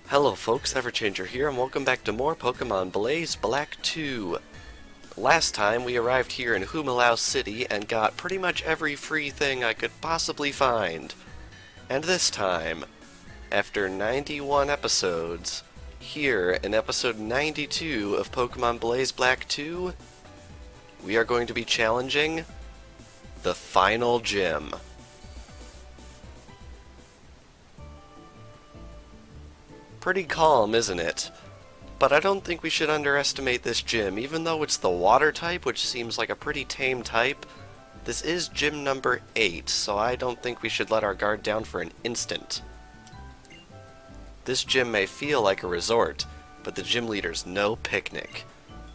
Hello folks, Everchanger here, and welcome back to more Pokemon Blaze Black 2. Last time we arrived here in Humilau City and got pretty much every free thing I could possibly find. And this time, after 91 episodes, here in episode 92 of Pokemon Blaze Black 2, we are going to be challenging the final gym. Pretty calm, isn't it? But I don't think we should underestimate this gym. Even though it's the water type, which seems like a pretty tame type, this is gym number 8, so I don't think we should let our guard down for an instant. This gym may feel like a resort, but the gym leader's no picnic.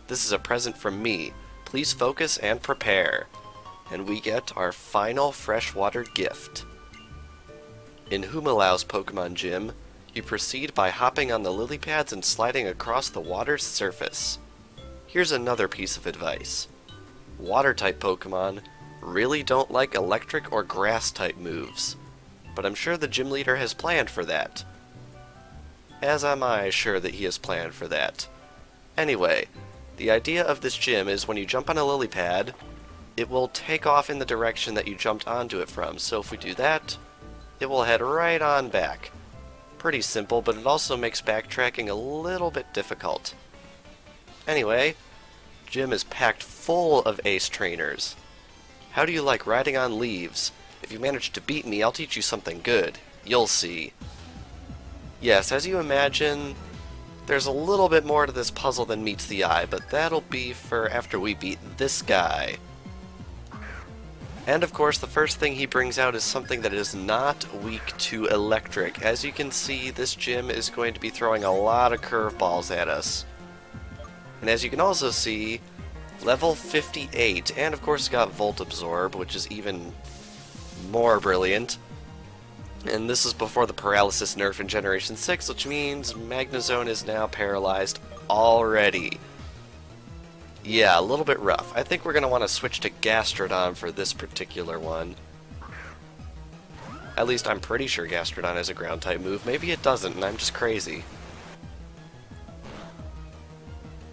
This is a present from me. Please focus and prepare. And we get our final freshwater gift. In Humilau's Pokemon Gym, you proceed by hopping on the lily pads and sliding across the water's surface. Here's another piece of advice. Water-type Pokemon really don't like electric or grass-type moves, but I'm sure the gym leader has planned for that. As am I sure that he has planned for that. Anyway, the idea of this gym is when you jump on a lily pad, it will take off in the direction that you jumped onto it from, so if we do that, it will head right on back. Pretty simple, but it also makes backtracking a little bit difficult. Anyway, gym is packed full of ace trainers. How do you like riding on leaves? If you manage to beat me, I'll teach you something good. You'll see. Yes, as you imagine, there's a little bit more to this puzzle than meets the eye, but that'll be for after we beat this guy. And of course, the first thing he brings out is something that is not weak to electric. As you can see, this gym is going to be throwing a lot of curveballs at us. And as you can also see, level 58, and of course got Volt Absorb, which is even more brilliant. And this is before the Paralysis nerf in Generation 6, which means Magnezone is now paralyzed already. Yeah, a little bit rough. I think we're going to want to switch to Gastrodon for this particular one. At least I'm pretty sure Gastrodon has a ground-type move. Maybe it doesn't, and I'm just crazy.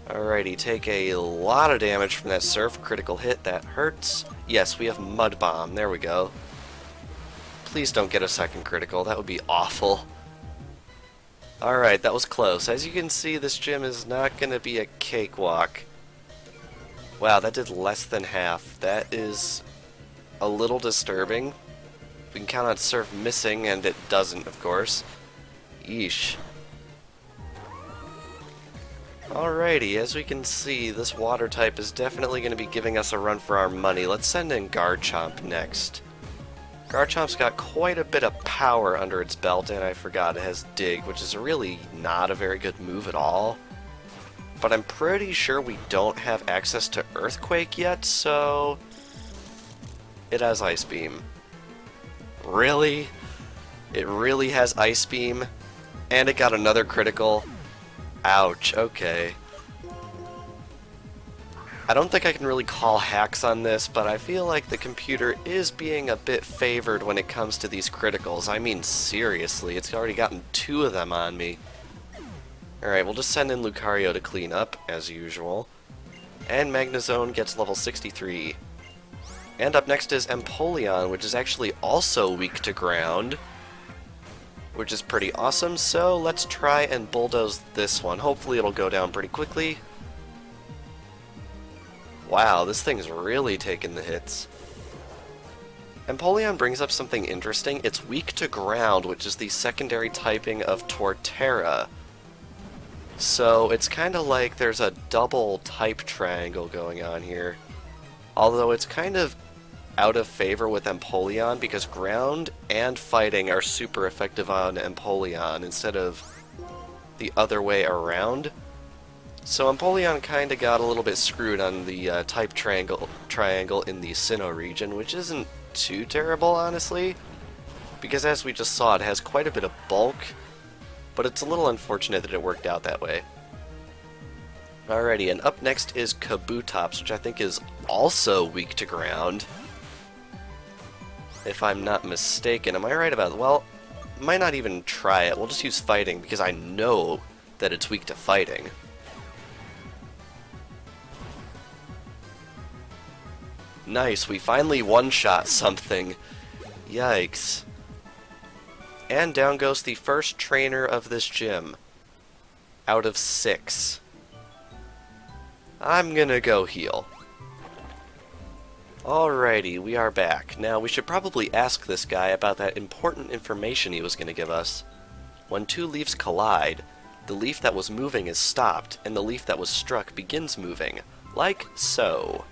Alrighty, take a lot of damage from that Surf. Critical hit, that hurts. Yes, we have Mud Bomb. There we go. Please don't get a second critical. That would be awful. Alright, that was close. As you can see, this gym is not going to be a cakewalk. Wow, that did less than half. That is a little disturbing. We can count on Surf missing, and it doesn't, of course. Yeesh. Alrighty, as we can see, this water type is definitely going to be giving us a run for our money. Let's send in Garchomp next. Garchomp's got quite a bit of power under its belt, and I forgot it has Dig, which is really not a very good move at all. But I'm pretty sure we don't have access to Earthquake yet, so it has Ice Beam. Really? It really has Ice Beam? And it got another critical? Ouch, okay. I don't think I can really call hacks on this, but I feel like the computer is being a bit favored when it comes to these criticals. I mean, seriously, it's already gotten 2 of them on me. Alright, we'll just send in Lucario to clean up, as usual. And Magnezone gets level 63. And up next is Empoleon, which is actually also weak to ground, which is pretty awesome, so let's try and bulldoze this one. Hopefully it'll go down pretty quickly. Wow, this thing's really taking the hits. Empoleon brings up something interesting. It's weak to ground, which is the secondary typing of Torterra. So it's kind of like there's a double type triangle going on here. Although it's kind of out of favor with Empoleon because ground and fighting are super effective on Empoleon instead of the other way around. So Empoleon kind of got a little bit screwed on the type triangle in the Sinnoh region, which isn't too terrible, honestly, because as we just saw, it has quite a bit of bulk. But it's a little unfortunate that it worked out that way. Alrighty, and up next is Kabutops, which I think is also weak to ground. If I'm not mistaken. Am I right about it? Well, might not even try it. We'll just use fighting because I know that it's weak to fighting. Nice, we finally one-shot something. Yikes. And down goes the first trainer of this gym. Out of 6. I'm gonna go heal. Alrighty, we are back. Now, we should probably ask this guy about that important information he was gonna give us. When two leaves collide, the leaf that was moving is stopped, and the leaf that was struck begins moving. Like so.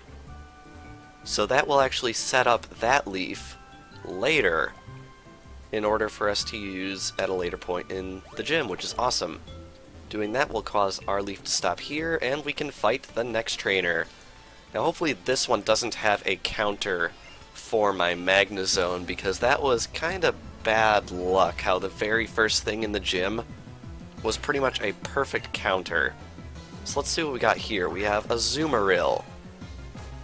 So that will actually set up that leaf later in order for us to use at a later point in the gym, which is awesome. Doing that will cause our leaf to stop here, and we can fight the next trainer. Now hopefully this one doesn't have a counter for my Magnezone, because that was kind of bad luck how the very first thing in the gym was pretty much a perfect counter. So let's see what we got here. We have a Azumarill.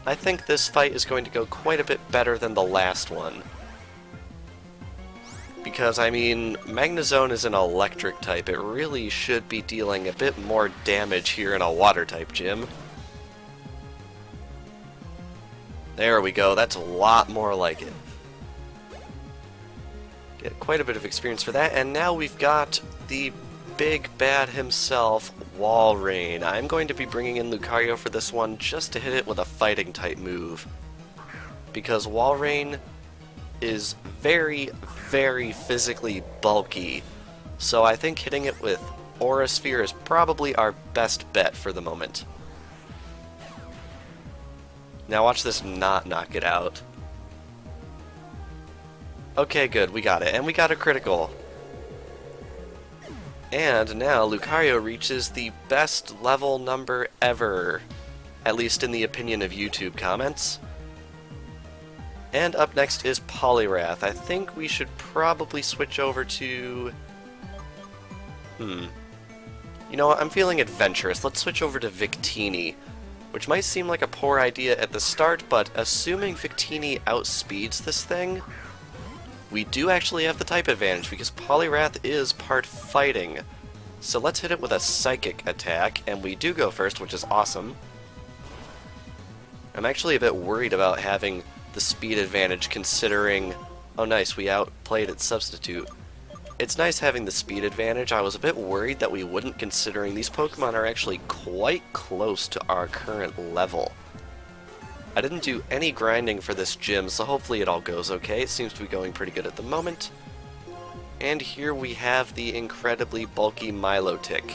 I think this fight is going to go quite a bit better than the last one. Because, I mean, Magnezone is an electric type. It really should be dealing a bit more damage here in a water type gym. There we go, that's a lot more like it. Get quite a bit of experience for that, and now we've got the big bad himself, Walrein. I'm going to be bringing in Lucario for this one just to hit it with a fighting type move. Because Walrein is very, very physically bulky. So I think hitting it with Aura Sphere is probably our best bet for the moment. Now watch this not knock it out. Okay, good, we got it. And we got a critical. And now Lucario reaches the best level number ever. At least in the opinion of YouTube comments. And up next is Poliwrath. I think we should probably switch over to... You know what, I'm feeling adventurous. Let's switch over to Victini. Which might seem like a poor idea at the start, but assuming Victini outspeeds this thing, we do actually have the type advantage, because Poliwrath is part fighting. So let's hit it with a Psychic attack, and we do go first, which is awesome. I'm actually a bit worried about having the speed advantage, considering... Oh nice, we outplayed its substitute. It's nice having the speed advantage. I was a bit worried that we wouldn't, considering these Pokemon are actually quite close to our current level. I didn't do any grinding for this gym, so hopefully it all goes okay. It seems to be going pretty good at the moment. And here we have the incredibly bulky Milotic.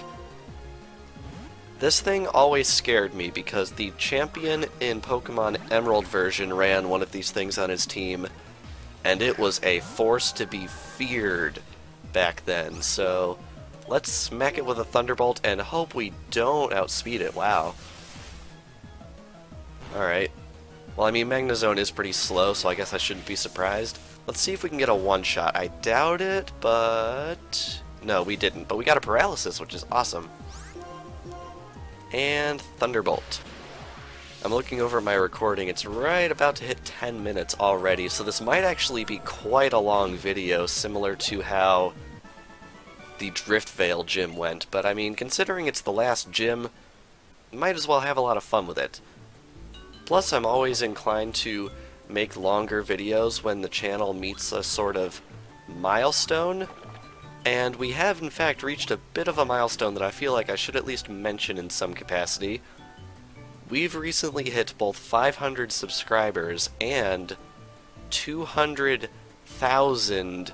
This thing always scared me because the champion in Pokemon Emerald version ran one of these things on his team, and it was a force to be feared back then. So let's smack it with a Thunderbolt and hope we don't outspeed it. Wow. Alright. Well, I mean, Magnezone is pretty slow, so I guess I shouldn't be surprised. Let's see if we can get a one-shot. I doubt it, but... No, we didn't. But we got a Paralysis, which is awesome. And Thunderbolt. I'm looking over my recording. It's right about to hit 10 minutes already, so this might actually be quite a long video, similar to how the Driftvale gym went. But I mean, considering it's the last gym, might as well have a lot of fun with it. Plus, I'm always inclined to make longer videos when the channel meets a sort of milestone. And we have, in fact, reached a bit of a milestone that I feel like I should at least mention in some capacity. We've recently hit both 500 subscribers and 200,000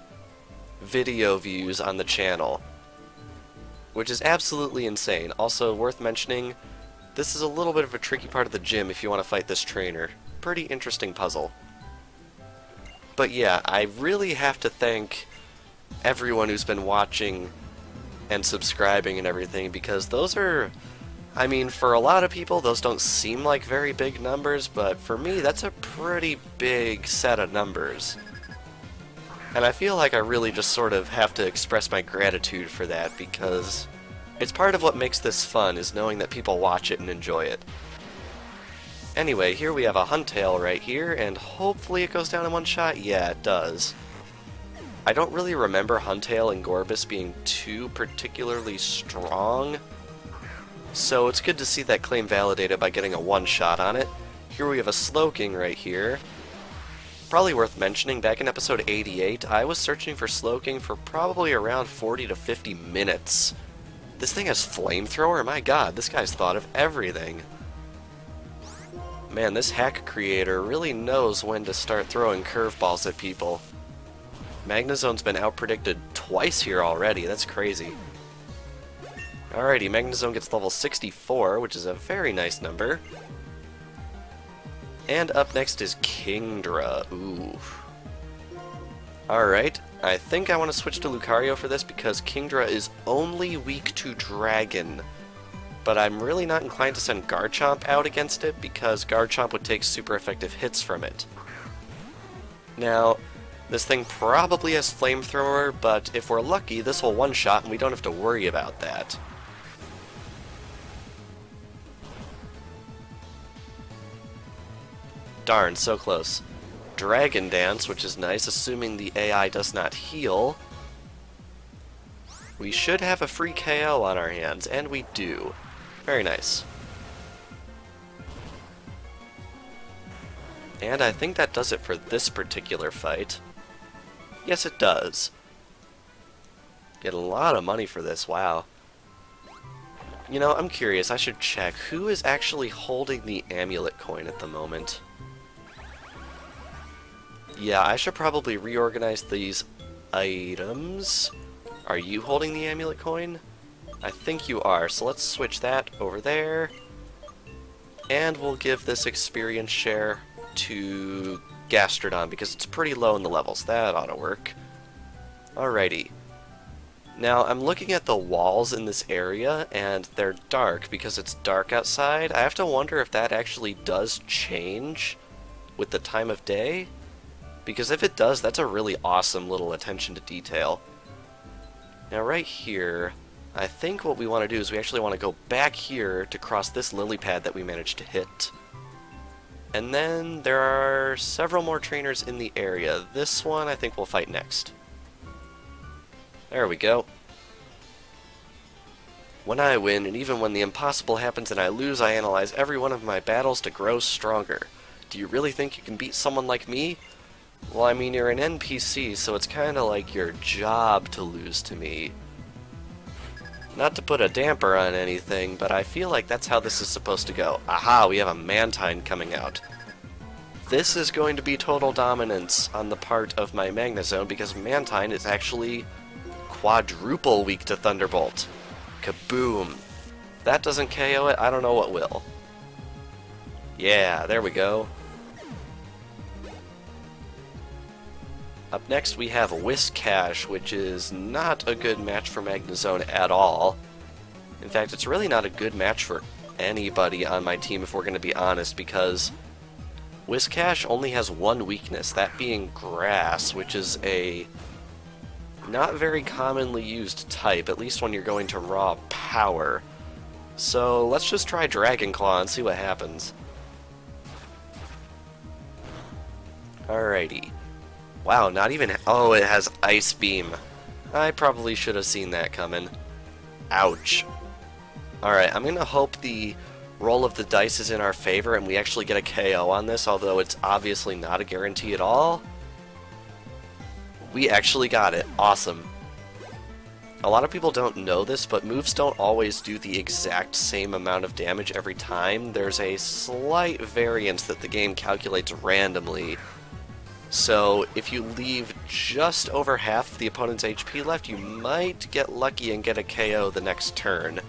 video views on the channel, which is absolutely insane. Also, worth mentioning, this is a little bit of a tricky part of the gym if you want to fight this trainer. Pretty interesting puzzle. But yeah, I really have to thank everyone who's been watching and subscribing and everything, because those are... I mean, for a lot of people, those don't seem like very big numbers, but for me, that's a pretty big set of numbers. And I feel like I really just sort of have to express my gratitude for that, because it's part of what makes this fun, is knowing that people watch it and enjoy it. Anyway, here we have a Huntail right here, and hopefully it goes down in one shot. Yeah, it does. I don't really remember Huntail and Gorbis being too particularly strong, so it's good to see that claim validated by getting a one-shot on it. Here we have a Slowking right here. Probably worth mentioning, back in episode 88, I was searching for Slowking for probably around 40 to 50 minutes. This thing has Flamethrower? My god, this guy's thought of everything. Man, this hack creator really knows when to start throwing curveballs at people. Magnezone's been outpredicted twice here already, that's crazy. Alrighty, Magnezone gets level 64, which is a very nice number. And up next is Kingdra. Ooh. Alright, I think I want to switch to Lucario for this because Kingdra is only weak to Dragon. But I'm really not inclined to send Garchomp out against it because Garchomp would take super effective hits from it. Now, this thing probably has Flamethrower, but if we're lucky, this will one-shot and we don't have to worry about that. Darn, so close. Dragon Dance, which is nice, assuming the AI does not heal. We should have a free KO on our hands, and we do. Very nice. And I think that does it for this particular fight. Yes, it does. Get a lot of money for this, wow. You know, I'm curious, I should check. Who is actually holding the amulet coin at the moment? Yeah, I should probably reorganize these items. Are you holding the amulet coin? I think you are, so let's switch that over there. And we'll give this experience share to Gastrodon because it's pretty low in the levels. That ought to work. Alrighty. Now, I'm looking at the walls in this area, and they're dark because it's dark outside. I have to wonder if that actually does change with the time of day. Because if it does, that's a really awesome little attention to detail. Now right here, I think what we want to do is we actually want to go back here to cross this lily pad that we managed to hit. And then there are several more trainers in the area. This one I think we'll fight next. There we go. When I win, and even when the impossible happens and I lose, I analyze every one of my battles to grow stronger. Do you really think you can beat someone like me? Well, I mean, you're an NPC, so it's kind of like your job to lose to me. Not to put a damper on anything, but I feel like that's how this is supposed to go. Aha, we have a Mantine coming out. This is going to be total dominance on the part of my Magnezone, because Mantine is actually quadruple weak to Thunderbolt. Kaboom. That doesn't KO it, I don't know what will. Yeah, there we go. Up next we have Whiscash, which is not a good match for Magnezone at all. In fact, it's really not a good match for anybody on my team if we're going to be honest, because Whiscash only has one weakness, that being Grass, which is a not very commonly used type, at least when you're going to raw power. So let's just try Dragon Claw and see what happens. Alrighty. Wow, not even... Oh, it has Ice Beam. I probably should have seen that coming. Ouch. Alright, I'm going to hope the roll of the dice is in our favor and we actually get a KO on this, although it's obviously not a guarantee at all. We actually got it. Awesome. A lot of people don't know this, but moves don't always do the exact same amount of damage every time. There's a slight variance that the game calculates randomly. So if you leave just over half the opponent's HP left, you might get lucky and get a KO the next turn.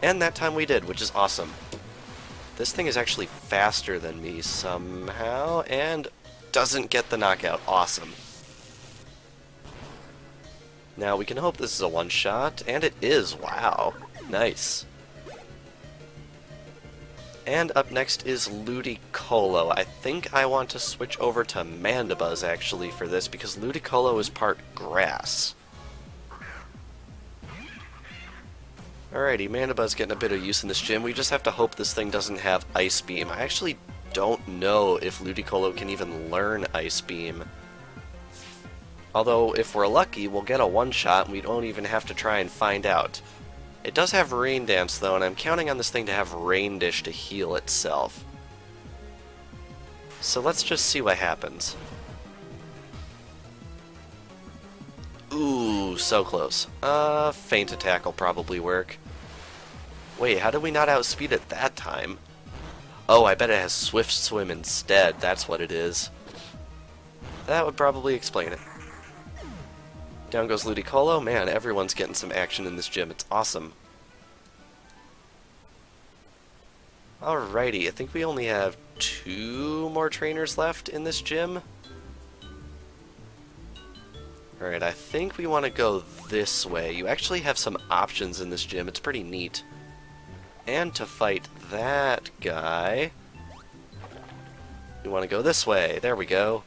And that time we did, which is awesome. This thing is actually faster than me somehow, and doesn't get the knockout. Awesome. Now we can hope this is a one-shot, and it is. Wow. Nice. And up next is Ludicolo. I think I want to switch over to Mandibuzz, actually, for this, because Ludicolo is part grass. Alrighty, Mandibuzz getting a bit of use in this gym. We just have to hope this thing doesn't have Ice Beam. I actually don't know if Ludicolo can even learn Ice Beam. Although, if we're lucky, we'll get a one-shot and we don't even have to try and find out. It does have Rain Dance, though, and I'm counting on this thing to have Rain Dish to heal itself. So let's just see what happens. Ooh, so close. Feint Attack will probably work. Wait, how did we not outspeed it that time? Oh, I bet it has Swift Swim instead. That's what it is. That would probably explain it. Down goes Ludicolo. Man, everyone's getting some action in this gym. It's awesome. Alrighty, I think we only have 2 more trainers left in this gym. Alright, I think we want to go this way. You actually have some options in this gym. It's pretty neat. And to fight that guy, we want to go this way. There we go.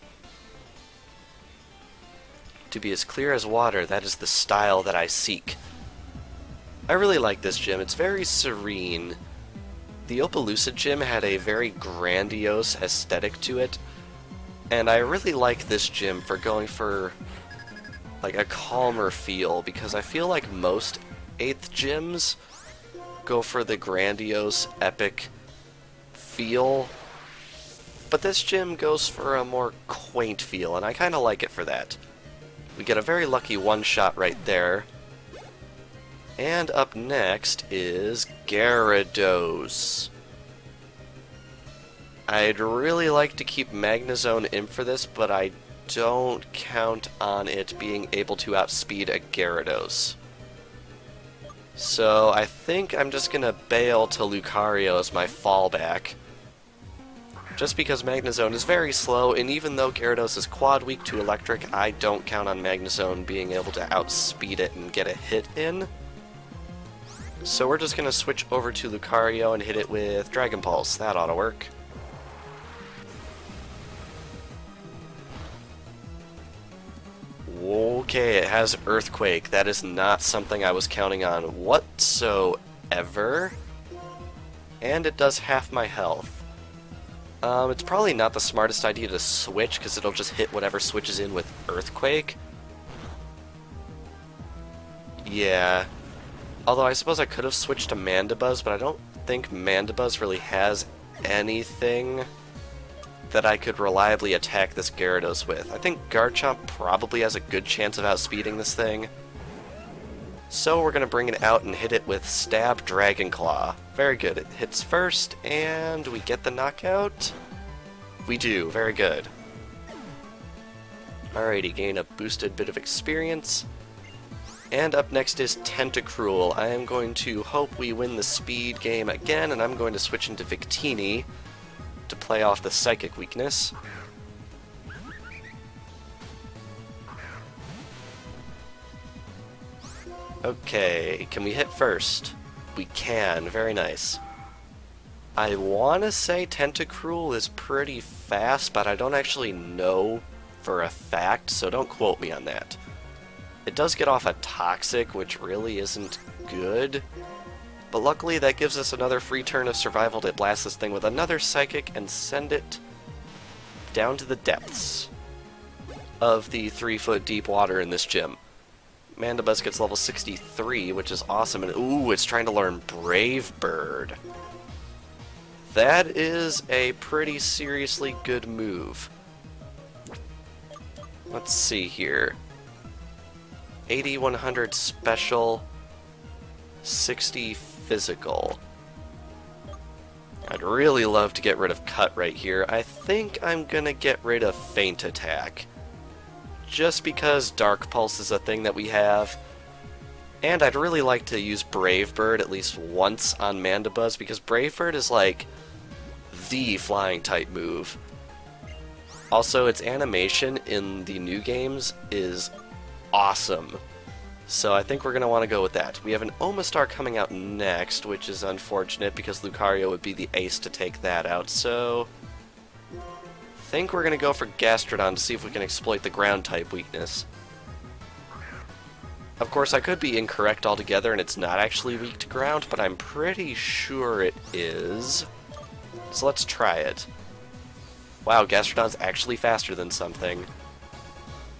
To be as clear as water, that is the style that I seek. I really like this gym. It's very serene. The Opelucid gym had a very grandiose aesthetic to it, and I really like this gym for going for like a calmer feel, because I feel like most 8th gyms go for the grandiose, epic feel, but this gym goes for a more quaint feel, and I kind of like it for that. We get a very lucky one-shot right there. And up next is Gyarados. I'd really like to keep Magnezone in for this, but I don't count on it being able to outspeed a Gyarados. So I think I'm just going to bail to Lucario as my fallback. Just because Magnezone is very slow, and even though Gyarados is quad weak to Electric, I don't count on Magnezone being able to outspeed it and get a hit in. So we're just going to switch over to Lucario and hit it with Dragon Pulse. That ought to work. Okay, it has Earthquake. That is not something I was counting on whatsoever. And it does half my health. It's probably not the smartest idea to switch, because it'll just hit whatever switches in with Earthquake. Yeah. Although I suppose I could have switched to Mandibuzz, but I don't think Mandibuzz really has anything that I could reliably attack this Gyarados with. I think Garchomp probably has a good chance of outspeeding this thing. So we're going to bring it out and hit it with Stab Dragon Claw. Very good. It hits first, and we get the knockout. We do. Very good. Alrighty, gain a boosted bit of experience. And up next is Tentacruel. I am going to hope we win the speed game again, and I'm going to switch into Victini to play off the Psychic weakness. Okay, can we hit first? We can, very nice. I want to say Tentacruel is pretty fast, but I don't actually know for a fact, so don't quote me on that. It does get off a Toxic, which really isn't good, but luckily that gives us another free turn of survival to blast this thing with another Psychic and send it down to the depths of the 3-foot deep water in this gym. Mandibuzz gets level 63, which is awesome, and ooh, it's trying to learn Brave Bird. That is a pretty seriously good move. Let's see here. 80, 100 special, 60 physical. I'd really love to get rid of Cut right here. I think I'm gonna get rid of Feint Attack. Just because Dark Pulse is a thing that we have. And I'd really like to use Brave Bird at least once on Mandibuzz, because Brave Bird is like the flying type move. Also, its animation in the new games is awesome. So I think we're going to want to go with that. We have an Omastar coming out next, which is unfortunate because Lucario would be the ace to take that out. So I think we're going to go for Gastrodon to see if we can exploit the ground type weakness. Of course, I could be incorrect altogether and it's not actually weak to ground, but I'm pretty sure it is. So let's try it. Wow, Gastrodon's actually faster than something.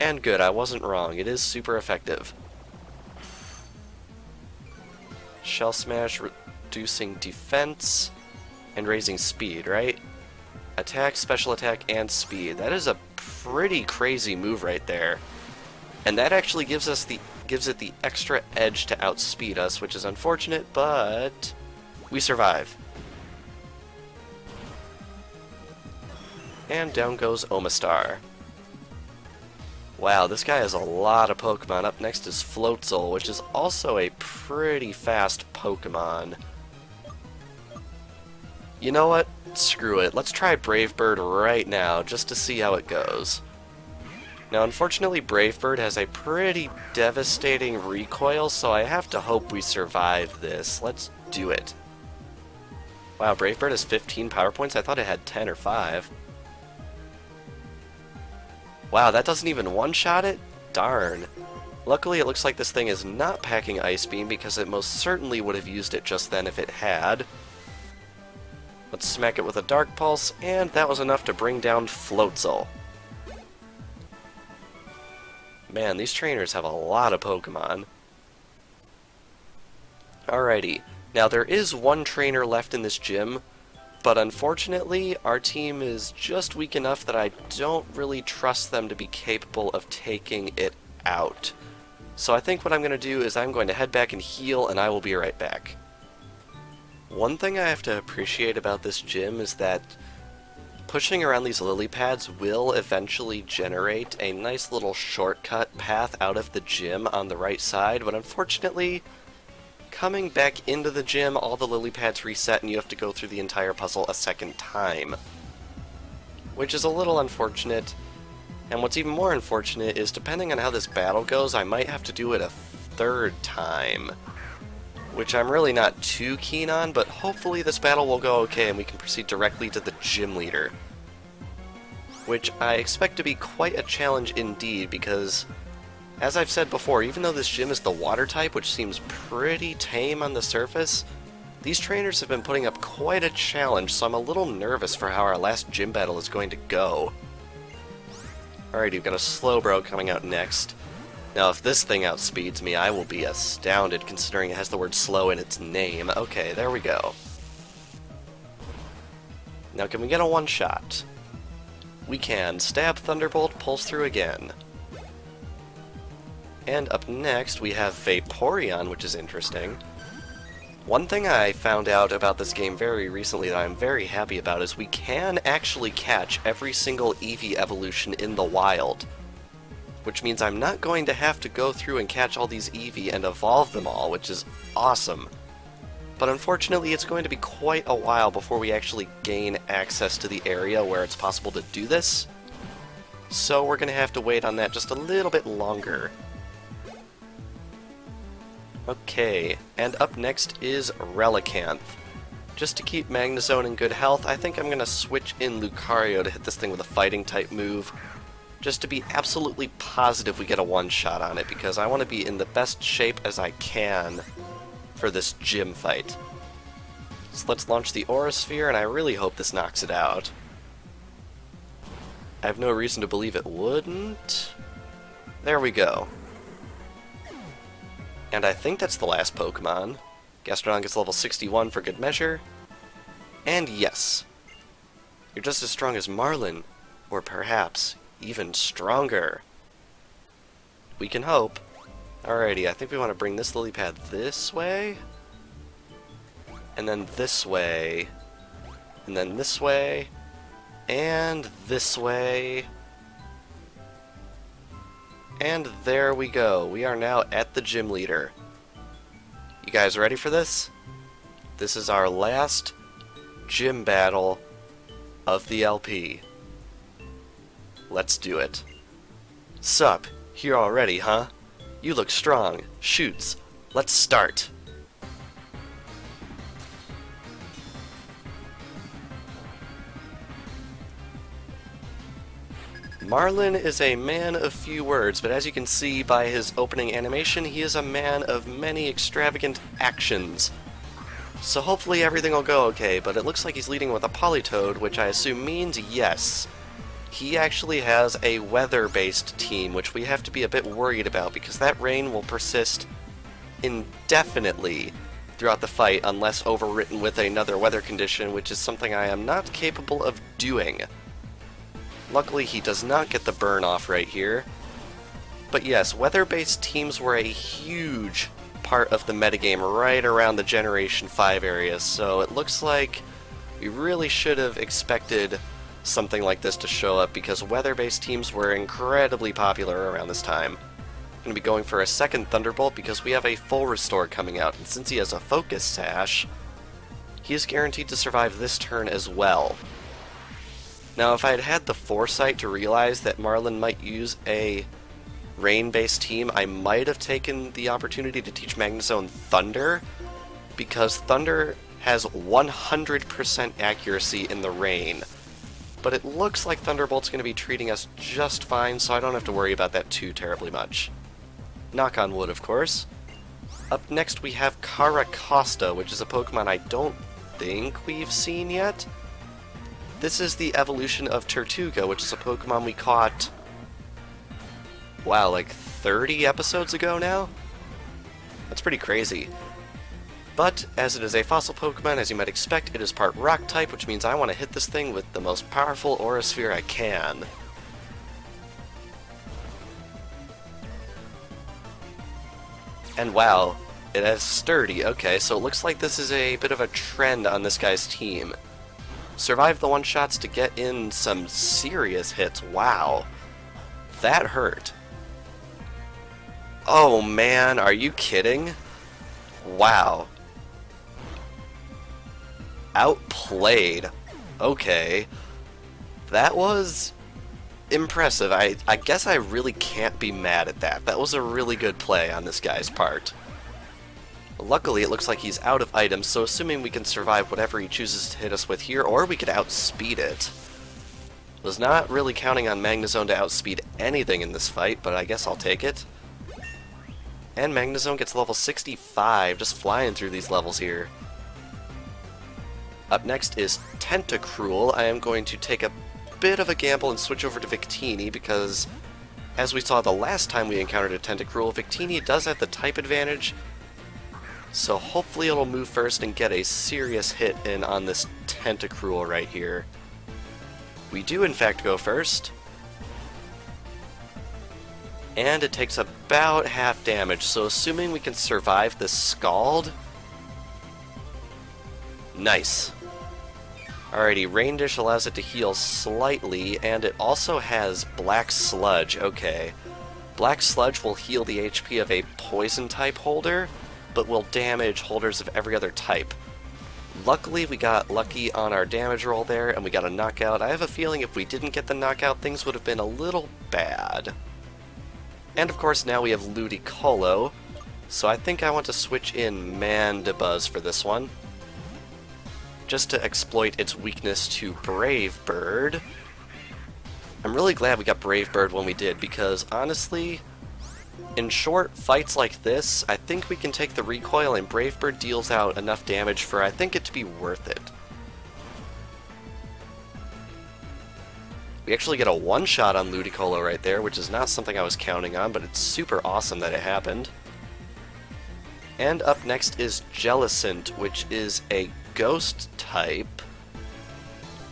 And good, I wasn't wrong. It is super effective. Shell Smash, reducing defense and raising speed, right? Attack, special attack, and speed. That is a pretty crazy move right there. And that actually gives it the extra edge to outspeed us, which is unfortunate, but we survive. And down goes Omastar. Wow, this guy has a lot of Pokemon. Up next is Floatzel, which is also a pretty fast Pokemon. You know what? Screw it. Let's try Brave Bird right now, just to see how it goes. Now, unfortunately, Brave Bird has a pretty devastating recoil, so I have to hope we survive this. Let's do it. Wow, Brave Bird has 15 power points? I thought it had 10 or 5. Wow, that doesn't even one-shot it? Darn. Luckily, it looks like this thing is not packing Ice Beam, because it most certainly would have used it just then if it had. Let's smack it with a Dark Pulse, and that was enough to bring down Floatzel. Man, these trainers have a lot of Pokemon. Alrighty, now there is one trainer left in this gym, but unfortunately, our team is just weak enough that I don't really trust them to be capable of taking it out. So I think what I'm going to do is I'm going to head back and heal, and I will be right back. One thing I have to appreciate about this gym is that pushing around these lily pads will eventually generate a nice little shortcut path out of the gym on the right side, but unfortunately, coming back into the gym, all the lily pads reset and you have to go through the entire puzzle a second time. Which is a little unfortunate, and what's even more unfortunate is depending on how this battle goes, I might have to do it a third time. Which I'm really not too keen on, but hopefully this battle will go okay and we can proceed directly to the gym leader. Which I expect to be quite a challenge indeed, because as I've said before, even though this gym is the water type, which seems pretty tame on the surface, these trainers have been putting up quite a challenge, so I'm a little nervous for how our last gym battle is going to go. Alrighty, we've got a Slowbro coming out next. Now, if this thing outspeeds me, I will be astounded, considering it has the word slow in its name. Okay, there we go. Now, can we get a one-shot? We can. Stab, Thunderbolt, pulls through again. And up next, we have Vaporeon, which is interesting. One thing I found out about this game very recently that I'm very happy about is we can actually catch every single Eevee evolution in the wild. Which means I'm not going to have to go through and catch all these Eevee and evolve them all, which is awesome. But unfortunately, it's going to be quite a while before we actually gain access to the area where it's possible to do this. So we're going to have to wait on that just a little bit longer. Okay, and up next is Relicanth. Just to keep Magnezone in good health, I think I'm going to switch in Lucario to hit this thing with a fighting type move. Just to be absolutely positive we get a one-shot on it, because I want to be in the best shape as I can for this gym fight. So let's launch the Aura Sphere, and I really hope this knocks it out. I have no reason to believe it wouldn't. There we go. And I think that's the last Pokemon. Gastrodon gets level 61 for good measure. And yes, you're just as strong as Marlon, or perhaps even stronger. We can hope. Alrighty, I think we want to bring this lily pad this way, and then this way, and then this way, and this way. And there we go. We are now at the gym leader. You guys ready for this? This is our last gym battle of the LP. Let's do it. Sup, here already, huh? You look strong. Shoots. Let's start. Marlon is a man of few words, but as you can see by his opening animation, he is a man of many extravagant actions. So hopefully everything will go okay, but it looks like he's leading with a Politoed, which I assume means yes. he actually has a weather-based team, which we have to be a bit worried about because that rain will persist indefinitely throughout the fight unless overwritten with another weather condition, which is something I am not capable of doing. Luckily, he does not get the burn off right here. But yes, weather-based teams were a huge part of the metagame right around the Generation 5 area, so it looks like we really should have expected something like this to show up because weather-based teams were incredibly popular around this time. I'm going to be going for a second Thunderbolt because we have a full restore coming out, and since he has a focus sash, he is guaranteed to survive this turn as well. Now, if I had had the foresight to realize that Marlon might use a rain-based team, I might have taken the opportunity to teach Magnezone Thunder, because Thunder has 100% accuracy in the rain. But it looks like Thunderbolt's going to be treating us just fine, so I don't have to worry about that too terribly much. Knock on wood, of course. Up next we have Caracosta, which is a Pokemon I don't think we've seen yet. This is the evolution of Tortuga, which is a Pokemon we caught, wow, like 30 episodes ago now? That's pretty crazy. But, as it is a fossil Pokemon, as you might expect, it is part Rock type, which means I want to hit this thing with the most powerful Aura Sphere I can. And wow, it has Sturdy. Okay, so it looks like this is a bit of a trend on this guy's team. Survive the one-shots to get in some serious hits. Wow. That hurt. Oh man, are you kidding? Wow. Outplayed. Okay. That was impressive. I guess I really can't be mad at that. That was a really good play on this guy's part. Luckily, it looks like he's out of items, so assuming we can survive whatever he chooses to hit us with here, or we could outspeed it. Was not really counting on Magnezone to outspeed anything in this fight, but I guess I'll take it. And Magnezone gets level 65, just flying through these levels here. Up next is Tentacruel. I am going to take a bit of a gamble and switch over to Victini because, as we saw the last time we encountered a Tentacruel, Victini does have the type advantage, so hopefully it'll move first and get a serious hit in on this Tentacruel right here. We do in fact go first. And it takes about half damage, so assuming we can survive this Scald. Nice. Alrighty, Rain Dish allows it to heal slightly, and it also has Black Sludge. Okay. Black Sludge will heal the HP of a Poison-type holder, but will damage holders of every other type. Luckily, we got lucky on our damage roll there, and we got a knockout. I have a feeling if we didn't get the knockout, things would have been a little bad. And of course, now we have Ludicolo, so I think I want to switch in Mandibuzz for this one, just to exploit its weakness to Brave Bird. I'm really glad we got Brave Bird when we did, because honestly, in short fights like this, I think we can take the recoil and Brave Bird deals out enough damage for I think it to be worth it. We actually get a one-shot on Ludicolo right there, which is not something I was counting on, but it's super awesome that it happened. And up next is Jellicent, which is a ghost type,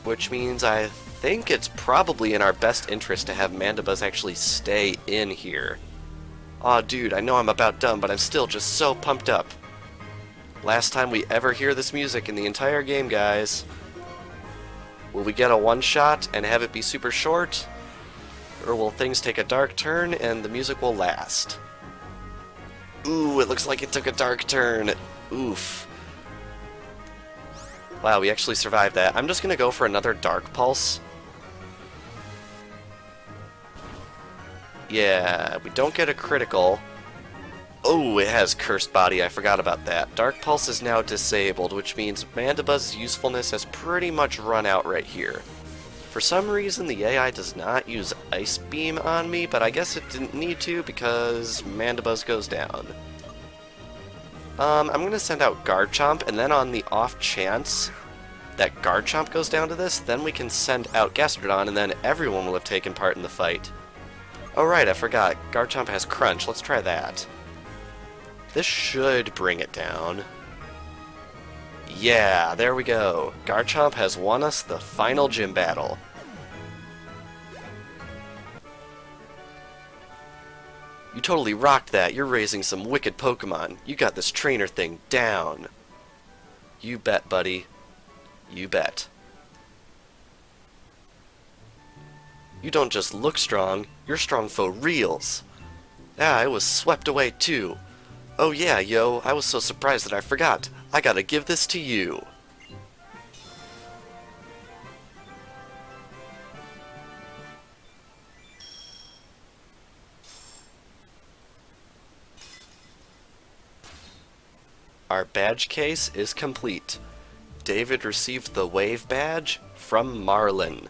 which means I think it's probably in our best interest to have Mandibuzz actually stay in here. Aw, dude, I know I'm about done, but I'm still just so pumped up. Last time we ever hear this music in the entire game, guys. Will we get a one-shot and have it be super short? Or will things take a dark turn and the music will last? Ooh, it looks like it took a dark turn. Oof. Wow, we actually survived that. I'm just gonna go for another Dark Pulse. Yeah, we don't get a critical. Oh, it has Cursed Body, I forgot about that. Dark Pulse is now disabled, which means Mandibuzz's usefulness has pretty much run out right here. For some reason, the AI does not use Ice Beam on me, but I guess it didn't need to because Mandibuzz goes down. I'm going to send out Garchomp, and then on the off chance that Garchomp goes down to this, then we can send out Gastrodon, and then everyone will have taken part in the fight. Oh right, I forgot. Garchomp has Crunch. Let's try that. This should bring it down. Yeah, there we go. Garchomp has won us the final gym battle. You totally rocked that. You're raising some wicked Pokemon. You got this trainer thing down. You bet, buddy. You bet. You don't just look strong, you're strong for reals. Ah, I was swept away too. Oh yeah, yo, I was so surprised that I forgot. I gotta give this to you. Our badge case is complete. David received the Wave Badge from Marlon.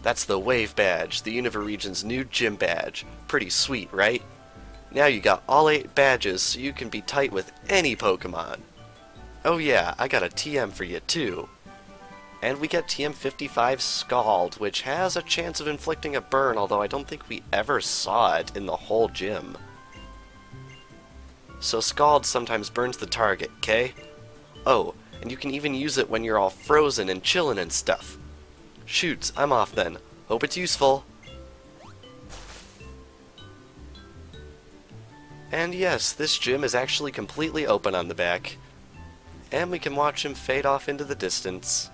That's the Wave Badge, the Unova region's new gym badge. Pretty sweet, right? Now you got all 8 badges so you can be tight with any Pokemon. Oh yeah, I got a TM for you too. And we get TM55 Scald, which has a chance of inflicting a burn, although I don't think we ever saw it in the whole gym. So Scald sometimes burns the target, okay? Oh, and you can even use it when you're all frozen and chillin' and stuff. Shoots, I'm off then. Hope it's useful. And yes, this gym is actually completely open on the back. And we can watch him fade off into the distance.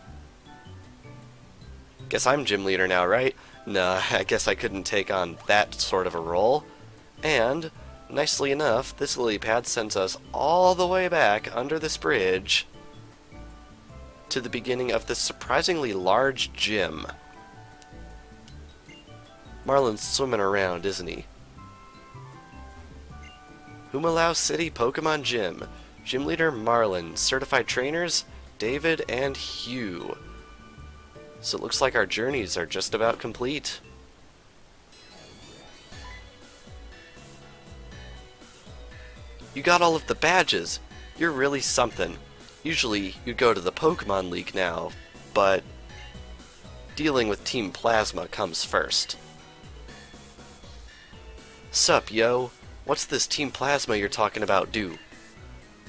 Guess I'm gym leader now, right? Nah, I guess I couldn't take on that sort of a role. And, nicely enough, this lily pad sends us all the way back under this bridge to the beginning of this surprisingly large gym. Marlon's swimming around, isn't he? Humilau City Pokemon Gym. Gym leader Marlon. Certified trainers David and Hugh. So it looks like our journeys are just about complete. You got all of the badges. You're really something. Usually you'd go to the Pokemon League now, but dealing with Team Plasma comes first. Sup, yo? What's this Team Plasma you're talking about do?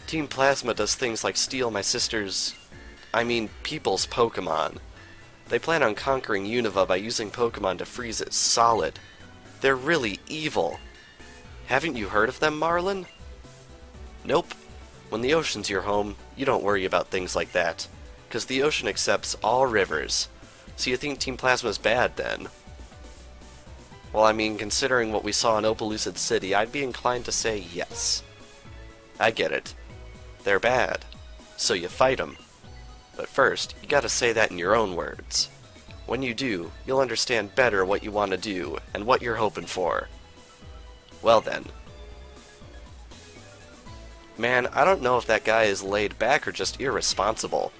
Team Plasma does things like steal my sister's... people's Pokemon. They plan on conquering Unova by using Pokemon to freeze it solid. They're really evil. Haven't you heard of them, Marlon? Nope. When the ocean's your home, you don't worry about things like that, 'cause the ocean accepts all rivers. So you think Team Plasma's bad, then? Well, considering what we saw in Opaloosa City, I'd be inclined to say yes. I get it. They're bad. So you fight them. But first, you gotta say that in your own words. When you do, you'll understand better what you want to do, and what you're hoping for. Well then. Man, I don't know if that guy is laid back or just irresponsible.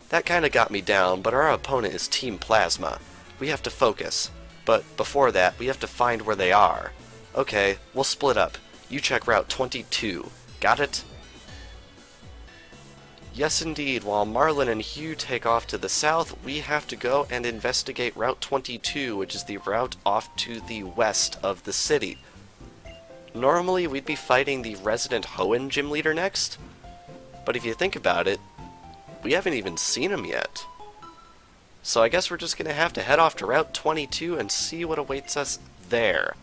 That kinda got me down, but our opponent is Team Plasma. We have to focus. But before that, we have to find where they are. Okay, we'll split up. You check Route 22. Got it? Yes indeed, while Marlon and Hugh take off to the south, we have to go and investigate Route 22, which is the route off to the west of the city. Normally, we'd be fighting the resident Hoenn gym leader next, but if you think about it, we haven't even seen him yet. So I guess we're just going to have to head off to Route 22 and see what awaits us there.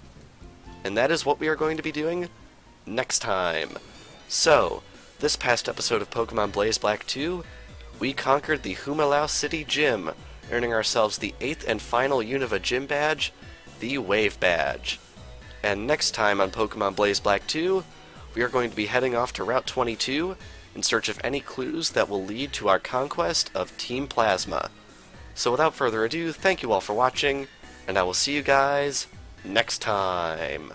And that is what we are going to be doing next time. So, this past episode of Pokemon Blaze Black 2, we conquered the Humilau City Gym, earning ourselves the 8th and final Unova Gym Badge, the Wave Badge. And next time on Pokemon Blaze Black 2, we are going to be heading off to Route 22 in search of any clues that will lead to our conquest of Team Plasma. So without further ado, thank you all for watching, and I will see you guys next time.